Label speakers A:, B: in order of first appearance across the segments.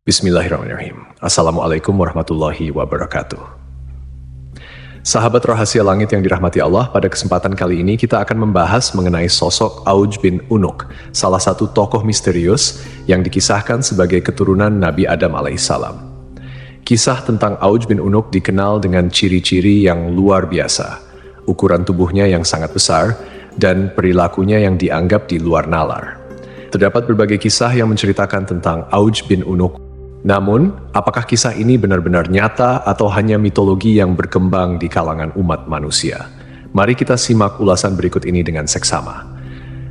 A: Bismillahirrahmanirrahim. Assalamualaikum warahmatullahi wabarakatuh. Sahabat rahasia langit yang dirahmati Allah, pada kesempatan kali ini kita akan membahas mengenai sosok Auj bin Unuk, salah satu tokoh misterius yang dikisahkan sebagai keturunan Nabi Adam alaihissalam. Kisah tentang Auj bin Unuk dikenal dengan ciri-ciri yang luar biasa, ukuran tubuhnya yang sangat besar, dan perilakunya yang dianggap di luar nalar. Terdapat berbagai kisah yang menceritakan tentang Auj bin Unuk. Namun, apakah kisah ini benar-benar nyata atau hanya mitologi yang berkembang di kalangan umat manusia? Mari kita simak ulasan berikut ini dengan seksama.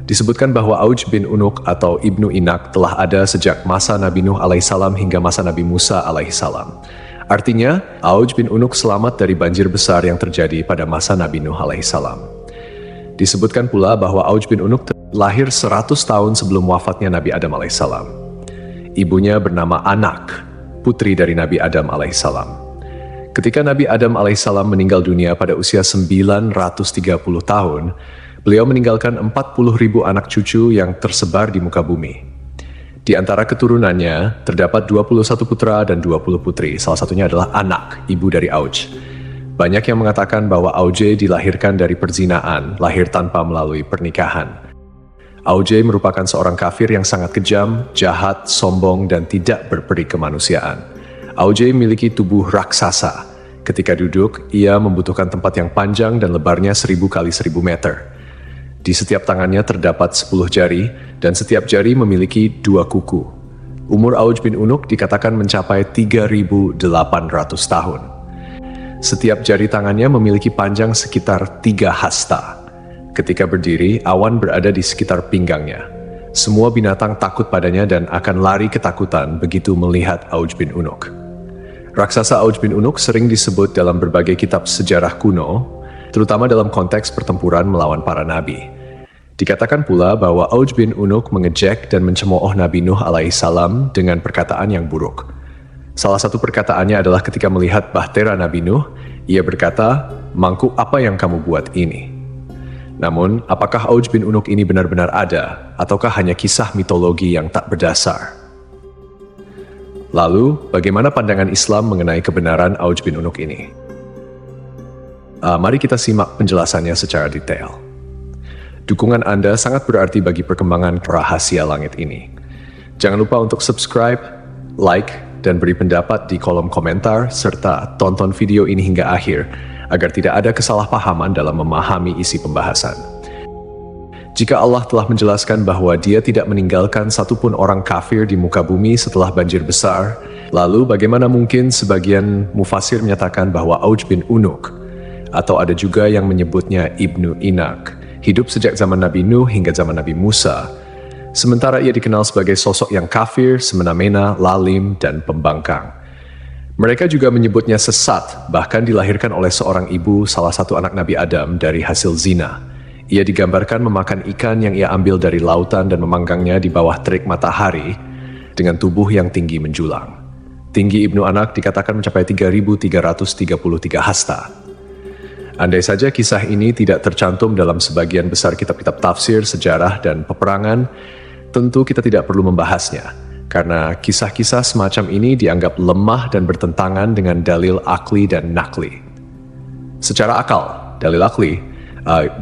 A: Disebutkan bahwa Auj bin Unuk atau Ibnu Inak telah ada sejak masa Nabi Nuh alaihissalam hingga masa Nabi Musa alaihissalam. Artinya, Auj bin Unuk selamat dari banjir besar yang terjadi pada masa Nabi Nuh alaihissalam. Disebutkan pula bahwa Auj bin Unuk lahir 100 tahun sebelum wafatnya Nabi Adam alaihissalam. Ibunya bernama Anak, putri dari Nabi Adam alaihissalam. Ketika Nabi Adam alaihissalam meninggal dunia pada usia 930 tahun, beliau meninggalkan 40.000 anak cucu yang tersebar di muka bumi. Di antara keturunannya, terdapat 21 putra dan 20 putri, salah satunya adalah Anak, ibu dari Auj. Banyak yang mengatakan bahwa Auj dilahirkan dari perzinaan, lahir tanpa melalui pernikahan. Auj merupakan seorang kafir yang sangat kejam, jahat, sombong, dan tidak berperi kemanusiaan. Auj memiliki tubuh raksasa. Ketika duduk, ia membutuhkan tempat yang panjang dan lebarnya 1000 kali 1000 meter. Di setiap tangannya terdapat 10 jari, dan setiap jari memiliki 2 kuku. Umur Auj bin Unuk dikatakan mencapai 3.800 tahun. Setiap jari tangannya memiliki panjang sekitar 3 hasta. Ketika berdiri, awan berada di sekitar pinggangnya. Semua binatang takut padanya dan akan lari ketakutan begitu melihat Auj bin Unuk. Raksasa Auj bin Unuk sering disebut dalam berbagai kitab sejarah kuno, terutama dalam konteks pertempuran melawan para nabi. Dikatakan pula bahwa Auj bin Unuk mengejek dan mencemooh Nabi Nuh alaihissalam dengan perkataan yang buruk. Salah satu perkataannya adalah ketika melihat bahtera Nabi Nuh, ia berkata, "Mangkuk apa yang kamu buat ini?" Namun, apakah Auj bin Unuk ini benar-benar ada, ataukah hanya kisah mitologi yang tak berdasar? Lalu, bagaimana pandangan Islam mengenai kebenaran Auj bin Unuk ini? Mari kita simak penjelasannya secara detail. Dukungan Anda sangat berarti bagi perkembangan rahasia langit ini. Jangan lupa untuk subscribe, like, dan beri pendapat di kolom komentar, serta tonton video ini hingga akhir, agar tidak ada kesalahpahaman dalam memahami isi pembahasan. Jika Allah telah menjelaskan bahwa Dia tidak meninggalkan satupun orang kafir di muka bumi setelah banjir besar, lalu bagaimana mungkin sebagian mufasir menyatakan bahwa Auj bin Unuk, atau ada juga yang menyebutnya Ibnu Inak, hidup sejak zaman Nabi Nuh hingga zaman Nabi Musa, sementara ia dikenal sebagai sosok yang kafir, semena-mena, lalim, dan pembangkang. Mereka juga menyebutnya sesat, bahkan dilahirkan oleh seorang ibu salah satu anak Nabi Adam dari hasil zina. Ia digambarkan memakan ikan yang ia ambil dari lautan dan memanggangnya di bawah terik matahari dengan tubuh yang tinggi menjulang. Tinggi Ibnu Anak dikatakan mencapai 3.333 hasta. Andai saja kisah ini tidak tercantum dalam sebagian besar kitab-kitab tafsir, sejarah, dan peperangan, tentu kita tidak perlu membahasnya. Karena kisah-kisah semacam ini dianggap lemah dan bertentangan dengan dalil akli dan nakli. Secara akal, dalil akli,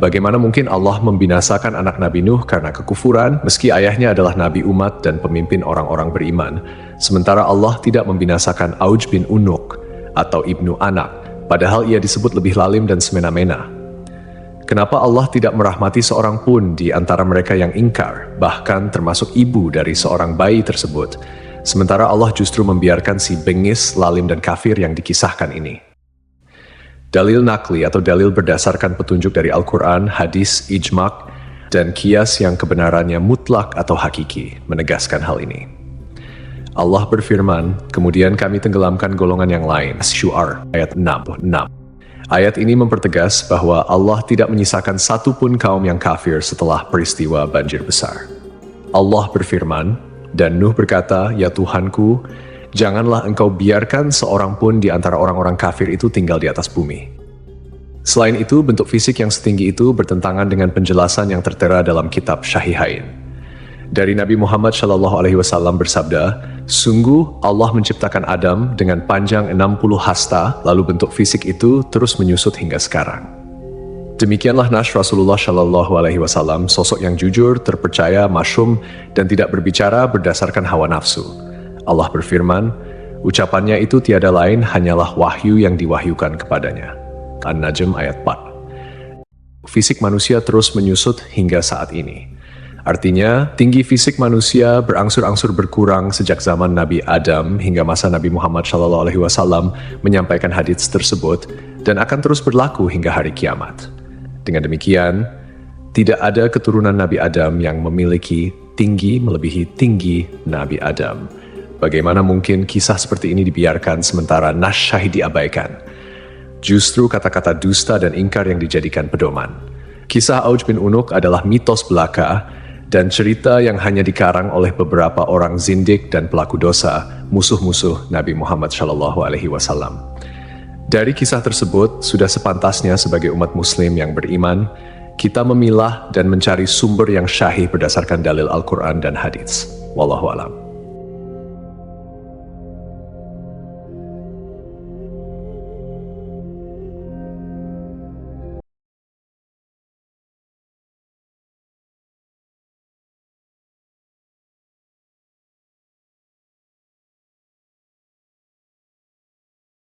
A: bagaimana mungkin Allah membinasakan anak Nabi Nuh karena kekufuran, meski ayahnya adalah nabi umat dan pemimpin orang-orang beriman, sementara Allah tidak membinasakan Auj bin Unuk atau Ibnu Anak, padahal ia disebut lebih lalim dan semena-mena. Kenapa Allah tidak merahmati seorang pun di antara mereka yang ingkar, bahkan termasuk ibu dari seorang bayi tersebut, sementara Allah justru membiarkan si bengis, lalim, dan kafir yang dikisahkan ini? Dalil nakli atau dalil berdasarkan petunjuk dari Al-Quran, hadis, ijma', dan qiyas yang kebenarannya mutlak atau hakiki, menegaskan hal ini. Allah berfirman, kemudian kami tenggelamkan golongan yang lain. Syu'ar, ayat 66. Ayat ini mempertegas bahwa Allah tidak menyisakan satupun kaum yang kafir setelah peristiwa banjir besar. Allah berfirman, dan Nuh berkata, "Ya Tuhanku, janganlah engkau biarkan seorang pun di antara orang-orang kafir itu tinggal di atas bumi." Selain itu, bentuk fisik yang setinggi itu bertentangan dengan penjelasan yang tertera dalam kitab Syahihain. Dari Nabi Muhammad SAW bersabda, sungguh Allah menciptakan Adam dengan panjang 60 hasta, lalu bentuk fisik itu terus menyusut hingga sekarang. Demikianlah Nash Rasulullah SAW, sosok yang jujur, terpercaya, masyhum, dan tidak berbicara berdasarkan hawa nafsu. Allah berfirman, ucapannya itu tiada lain hanyalah wahyu yang diwahyukan kepadanya. An-Najm ayat 4. Fisik manusia terus menyusut hingga saat ini. Artinya, tinggi fisik manusia berangsur-angsur berkurang sejak zaman Nabi Adam hingga masa Nabi Muhammad SAW menyampaikan hadits tersebut dan akan terus berlaku hingga hari kiamat. Dengan demikian, tidak ada keturunan Nabi Adam yang memiliki tinggi melebihi tinggi Nabi Adam. Bagaimana mungkin kisah seperti ini dibiarkan sementara Nash Syahid diabaikan? Justru kata-kata dusta dan ingkar yang dijadikan pedoman. Kisah Auj bin Unuk adalah mitos belaka dan cerita yang hanya dikarang oleh beberapa orang zindik dan pelaku dosa, musuh-musuh Nabi Muhammad SAW. Dari kisah tersebut, sudah sepantasnya sebagai umat muslim yang beriman, kita memilah dan mencari sumber yang syahih berdasarkan dalil Al-Quran dan hadits. Wallahu a'lam.